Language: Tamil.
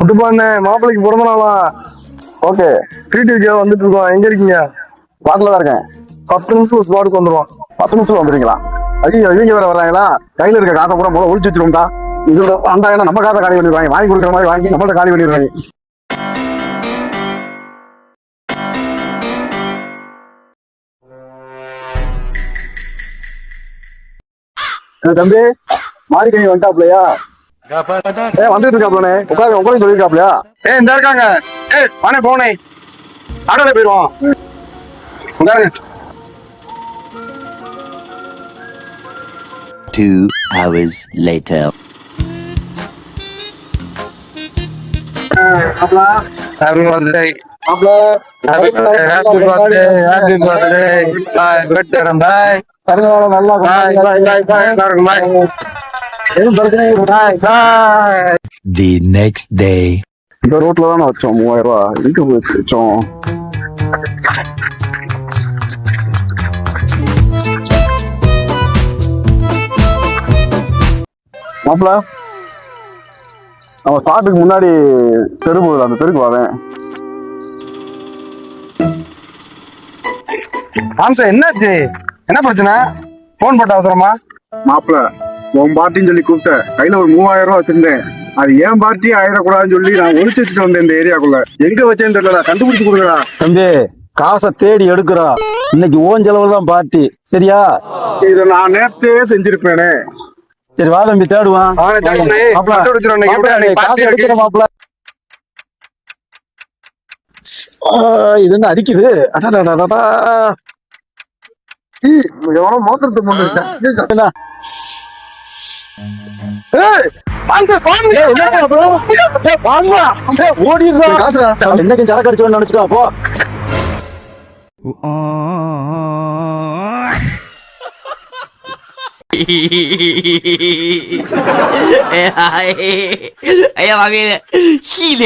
முத்துப்பாண்ணே மாப்பிள்ளைக்கு பிறந்த நாளா? ஓகே. ட்ரீட் வைக்க வந்துட்டு இருக்கோம். எங்க இருக்கீங்க? வாட்டில் தான் இருக்கேன். 10 நிமிஷம் ஸ்பாட்டுக்கு வந்துருவோம். 10 நிமிஷம் வந்துருக்கீங்களா? ஐயோ இவங்க வேற வர்றாங்களா? கையில இருக்க காசை கூட முதல்ல ஒழிச்சு வச்சிருவோம்டா. இது வந்தாங்கன்னா நம்ம காசை காலி பண்ணிடுவாங்க. வாங்கி கொடுக்குற மாதிரி வாங்கி நம்மள்ட்ட காலி பண்ணிடுவாங்க. தம்பி மாறிக்கணி வந்துட்டாப்லையா? வந்துட்டு இருக்காப்லனே. உட்காரு உங்களையும் சொல்லியிருக்காப்லையா? இந்த இருக்காங்க. வானே போனே ஆடோல போயிடுவோம். உட்காருங்க. 2 hours later. Happy birthday. Happy birthday. Bye. Good day. Bye. நல்லா Bye. Bye. Bye. The next day. இந்த ரோட்ல தானே வச்சோம் 3000 ரூபாய். எங்க போய் வச்சோம்? மாப்பிள நம்ம ஸ்பாட்டுக்கு முன்னாடி தெரு போகுது, அந்த தெருக்கு வரேன். என்னாச்சு? என்ன பிரச்சனை? போன் போட்ட அவசரமா? மாப்பிள உன் பார்ட்டின்னு சொல்லி கூப்பிட்ட. கையில ஒரு 3000 ரூபாய் வச்சிருந்தேன். அது ஏன் பார்ட்டி ஆயிடக்கூடாதுன்னு சொல்லி நான் ஒளிச்சு வச்சுட்டு வந்தேன் இந்த ஏரியாக்குள்ள. எங்க வச்சேன்னு தெரியலடா, கண்டுபிடிச்சு கொடுக்கடா. தம்பி காசை தேடி எடுக்கிறா. இன்னைக்கு ஓன் செலவுல தான் பார்ட்டி, சரியா? இதை நான் நேரத்தே செஞ்சிருப்பேனே. சரி வா தம்பி தேடுவான். காசு எடுக்கிற மாப்பிள. இது என்ன அடிக்குது? எவனோ மோதிரத்தை போட்டு வச்சிட்டேன். என்னைக்கும் சரக்கு அடிச்சு நினைச்சுக்கோ. அப்போ哎呀妈逼的，细的。